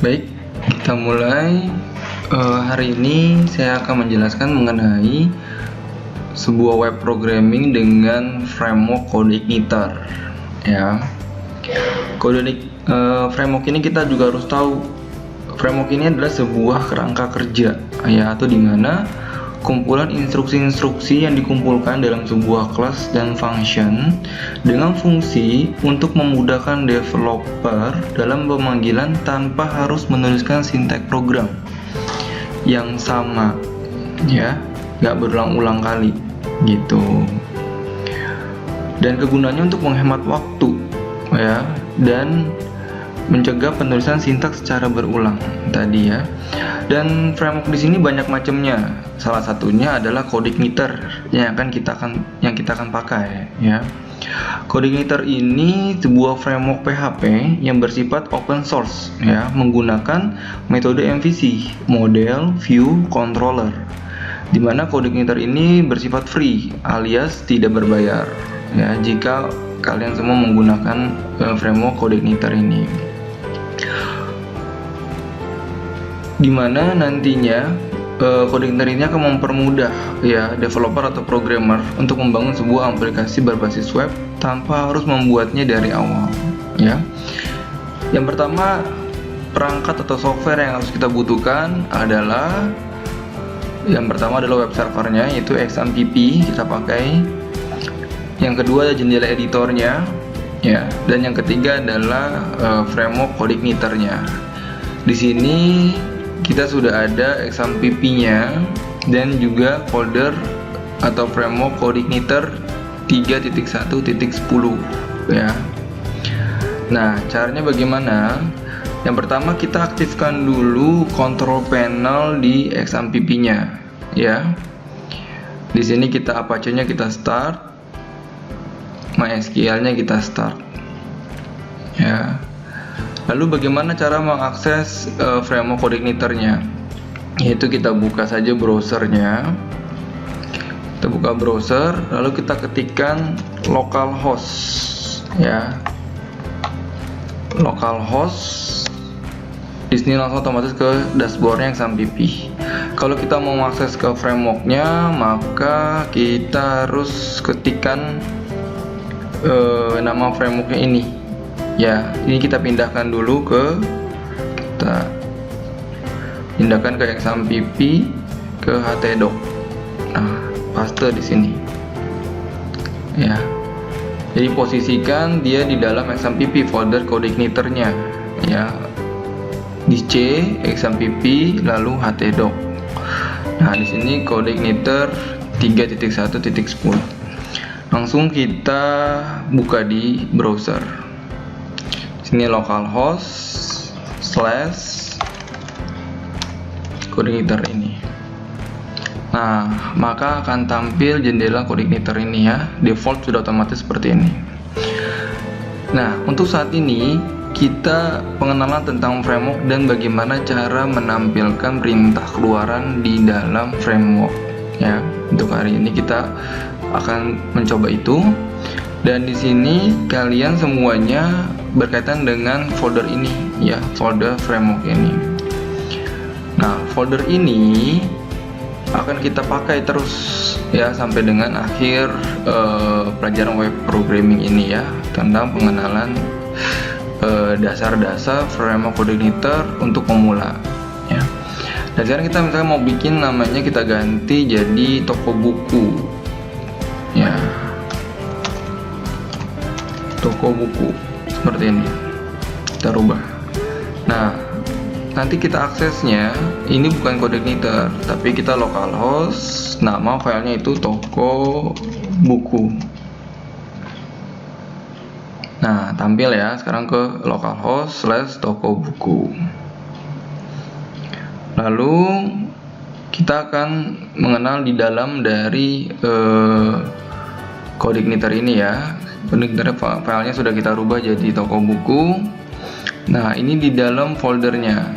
Baik, kita mulai. Hari ini saya akan menjelaskan mengenai sebuah web programming dengan framework CodeIgniter. Ya, framework ini kita juga harus tahu. Framework ini adalah sebuah kerangka kerja, ya, atau dimana kumpulan instruksi-instruksi yang dikumpulkan dalam sebuah kelas dan function dengan fungsi untuk memudahkan developer dalam pemanggilan tanpa harus menuliskan sintak program yang sama, ya, nggak berulang-ulang kali gitu. Dan kegunaannya untuk menghemat waktu, ya, dan mencegah penulisan sintaks secara berulang tadi, ya. Dan framework di sini banyak macamnya. Salah satunya adalah CodeIgniter yang kita akan pakai, ya. CodeIgniter ini sebuah framework PHP yang bersifat open source, ya, menggunakan metode MVC, Model View Controller, di mana CodeIgniter ini bersifat free alias tidak berbayar, ya, jika kalian semua menggunakan framework CodeIgniter ini, dimana nantinya CodeIgniter ini akan mempermudah, ya, developer atau programmer untuk membangun sebuah aplikasi berbasis web tanpa harus membuatnya dari awal, ya. Yang pertama, perangkat atau software yang harus kita butuhkan adalah web servernya, yaitu XAMPP kita pakai. Yang kedua jendela editornya, ya, dan yang ketiga adalah framework CodeIgniter-nya. Di sini kita sudah ada XAMPP-nya dan juga folder atau framework CodeIgniter 3.1.10, ya. Nah, caranya bagaimana? Yang pertama, kita aktifkan dulu control panel di XAMPP-nya, ya. Di sini kita Apache-nya kita start, MySQL-nya kita start, ya. Lalu bagaimana cara mengakses framework CodeIgniter-nya? Yaitu kita buka saja browsernya. Kita buka browser, lalu kita ketikkan localhost, ya. Localhost. Di sini langsung otomatis ke dashboardnya XAMPP. Kalau kita mau mengakses ke frameworknya, maka kita harus ketikkan nama frameworknya ini. Ya, ini kita pindahkan dulu ke XAMPP ke htdoc. Nah, paste di sini. Ya. Jadi posisikan dia di dalam XAMPP folder CodeIgniter-nya, ya. Di C XAMPP lalu htdoc. Nah, di sini CodeIgniter 3.1.10. Langsung kita buka di browser. Ini localhost / CodeIgniter ini. Nah, maka akan tampil jendela CodeIgniter ini, ya. Default sudah otomatis seperti ini. Nah, untuk saat ini kita pengenalan tentang framework dan bagaimana cara menampilkan perintah keluaran di dalam framework, ya. Untuk hari ini kita akan mencoba itu. Dan di sini kalian semuanya berkaitan dengan folder ini, ya, folder framework ini. Nah, folder ini akan kita pakai terus, ya, sampai dengan akhir pelajaran web programming ini, ya, tentang pengenalan dasar-dasar framework CodeIgniter untuk pemula, ya. Dan sekarang kita misalnya mau bikin namanya, kita ganti jadi toko buku, ya. Toko buku seperti ini kita rubah. Nah, nanti kita aksesnya ini bukan CodeIgniter, tapi kita localhost, nama filenya itu toko buku. Nah, tampil, ya. Sekarang ke localhost / toko buku. Lalu kita akan mengenal di dalam dari CodeIgniter ini, ya. CodeIgniter filenya sudah kita rubah jadi toko buku. Nah, ini di dalam foldernya.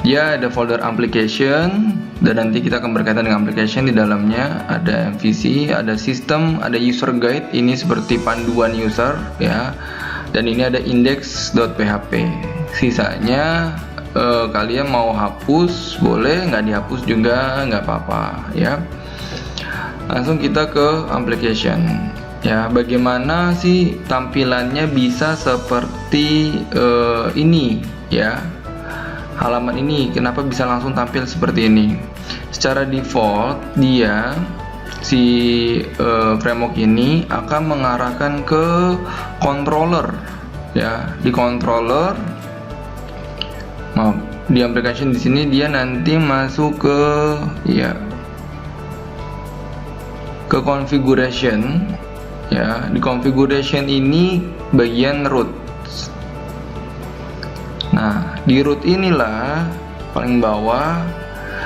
Dia ada folder application, dan nanti kita akan berkaitan dengan application. Di dalamnya ada MVC, ada system, ada user guide. Ini seperti panduan user, ya. Dan ini ada index.php. Sisanya kalian mau hapus boleh, nggak dihapus juga nggak apa-apa ya. Langsung kita ke application ya. Bagaimana sih tampilannya bisa seperti ini ya, halaman ini kenapa bisa langsung tampil seperti ini? Secara default dia framework ini akan mengarahkan ke controller ya. Di controller, di application di sini dia nanti masuk ke ke configuration ya. Di configuration ini bagian root. Nah, di root inilah paling bawah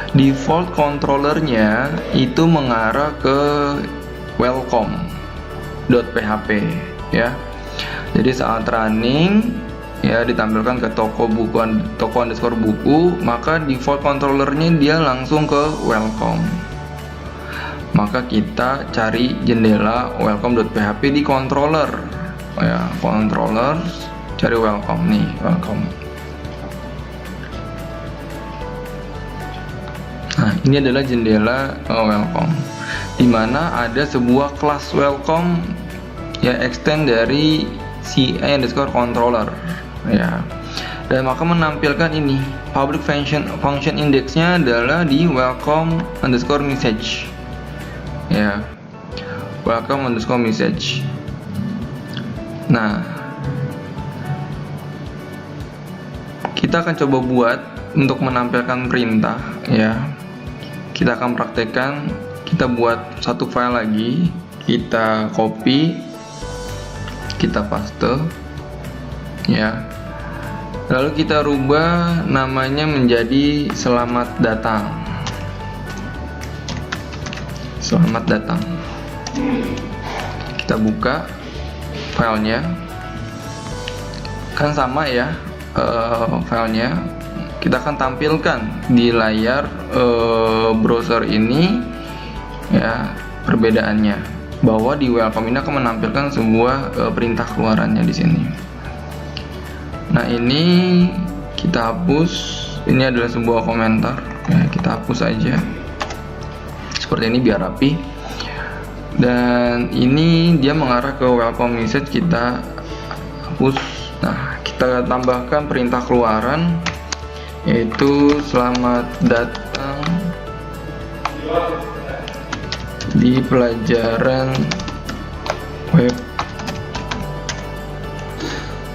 default controllernya itu mengarah ke welcome.php ya. Jadi saat running ya ditampilkan ke toko underscore buku, maka default controllernya dia langsung ke welcome. Maka kita cari jendela welcome.php di controller ya, controller, cari welcome nih, welcome. Nah, ini adalah jendela welcome, dimana ada sebuah kelas welcome ya, extend dari CA underscore controller ya. Dan maka menampilkan ini public function indexnya adalah di welcome underscore message ya, welcome underscore message. Nah, kita akan coba buat untuk menampilkan perintah ya. Kita akan praktekkan, kita buat satu file lagi, kita copy, kita paste ya. Lalu kita rubah namanya menjadi selamat datang. Selamat datang. Kita buka filenya, kan sama ya filenya. Kita akan tampilkan di layar browser ini ya perbedaannya, bahwa di welcome ini akan menampilkan sebuah perintah keluarannya di sini. Nah, ini kita hapus. Ini adalah sebuah komentar ya, kita hapus aja seperti ini biar rapi. Dan ini dia mengarah ke welcome message, kita hapus. Nah, kita tambahkan perintah keluaran yaitu selamat datang di pelajaran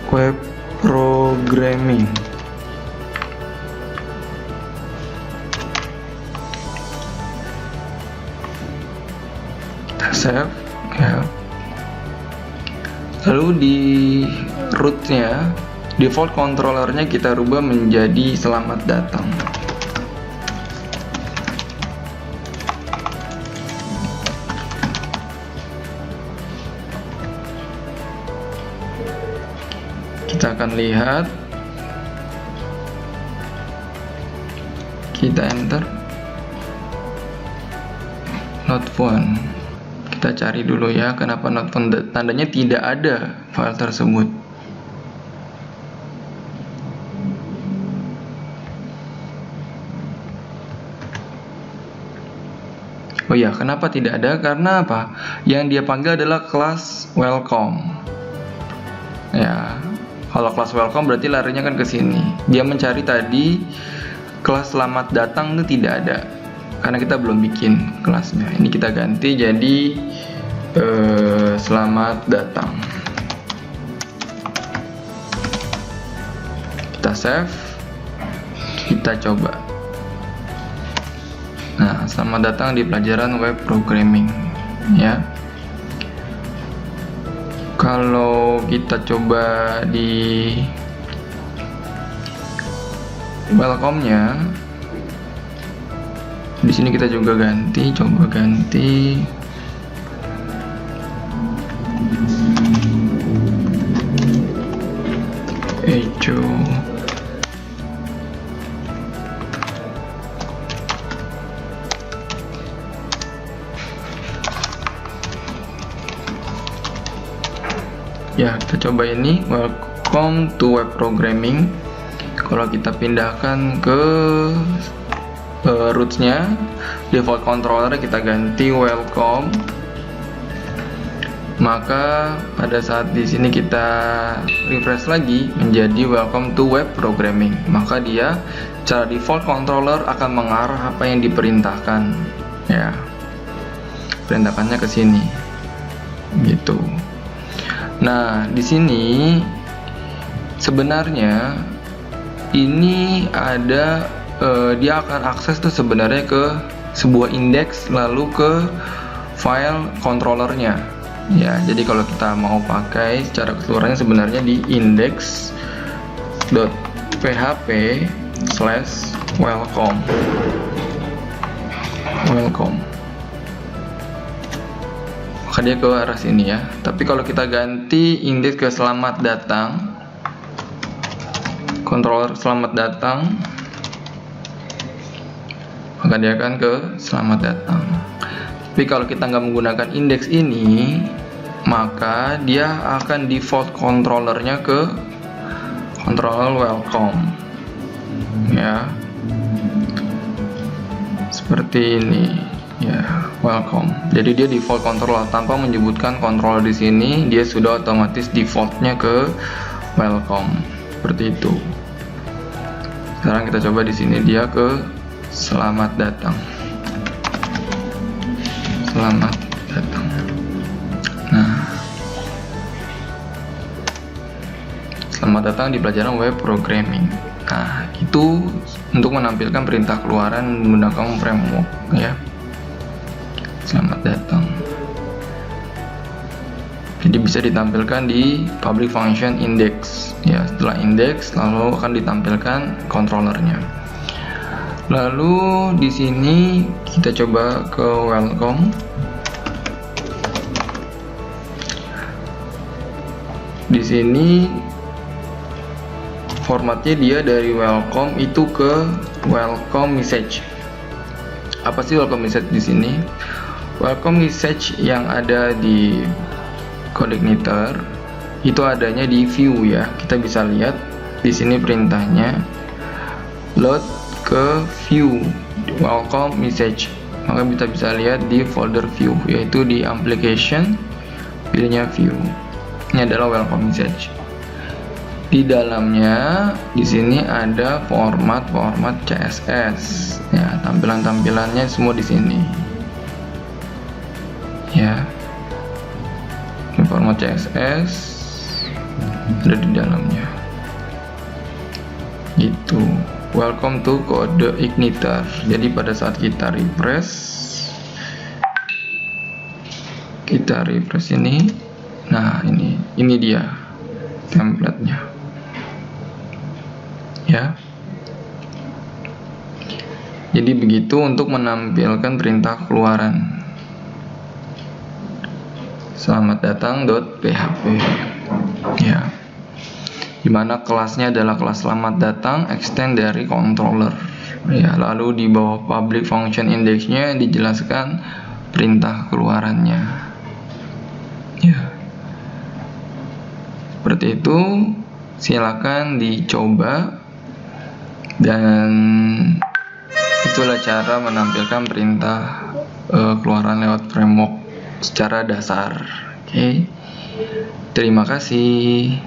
web programming. Kita save ya. Lalu di rootnya, default controllernya kita rubah menjadi selamat datang. Kita akan lihat, kita enter not found. Kita cari dulu ya, kenapa not found, tandanya tidak ada file tersebut. Oh ya, kenapa tidak ada? Karena apa? Yang dia panggil adalah kelas welcome. Ya, kalau kelas welcome berarti larinya kan ke sini. Dia mencari tadi kelas selamat datang itu tidak ada, karena kita belum bikin kelasnya. Ini kita ganti jadi selamat datang. Kita save, kita coba. Nah, selamat datang di pelajaran web programming ya. Kalau kita coba di welcome-nya, di sini kita juga ganti, coba ganti echo. Ya, kita coba ini welcome to web programming. Kalau kita pindahkan ke rootsnya, default controller kita ganti welcome, maka pada saat di sini kita refresh lagi menjadi welcome to web programming, maka dia secara default controller akan mengarah apa yang diperintahkan, ya, perintahkannya ke sini, gitu. Nah, di sini sebenarnya ini ada dia akan akses tuh sebenarnya ke sebuah indeks lalu ke file controllernya, ya. Jadi kalau kita mau pakai secara keseluruhannya sebenarnya di index.php/welcome. Maka dia ke arah sini, ya. Tapi kalau kita ganti indeks ke selamat datang, controller selamat datang, maka dia akan ke selamat datang. Tapi kalau kita nggak menggunakan indeks ini, maka dia akan default controllernya ke controller welcome, ya, seperti ini, ya, welcome. Jadi dia default controller tanpa menyebutkan controller di sini, dia sudah otomatis defaultnya ke welcome, seperti itu. Sekarang kita coba di sini dia ke selamat datang. Selamat datang. Nah, selamat datang di pelajaran web programming. Nah, itu untuk menampilkan perintah keluaran menggunakan framework, ya. Selamat datang. Jadi bisa ditampilkan di public function index, ya. Setelah index lalu akan ditampilkan controllernya. Lalu di sini kita coba ke welcome. Di sini formatnya dia dari welcome itu ke welcome message. Apa sih welcome message di sini? Welcome message yang ada di CodeIgniter itu adanya di view, ya. Kita bisa lihat di sini perintahnya load ke view welcome message, maka kita bisa lihat di folder view, yaitu di application, pilihnya view. Ini adalah welcome message. Di dalamnya di sini ada format CSS, ya, tampilannya semua di sini, ya. Ini format CSS ada di dalamnya, gitu. Welcome to CodeIgniter. Jadi pada saat kita refresh ini, nah ini dia template-nya, ya. Jadi begitu untuk menampilkan perintah keluaran selamat datang.php, ya, dimana kelasnya adalah kelas selamat datang extend dari controller, ya. Lalu di bawah public function indexnya dijelaskan perintah keluarannya, ya, seperti itu. Silakan dicoba, dan itulah cara menampilkan perintah keluaran lewat framework secara dasar. Oke, terima kasih.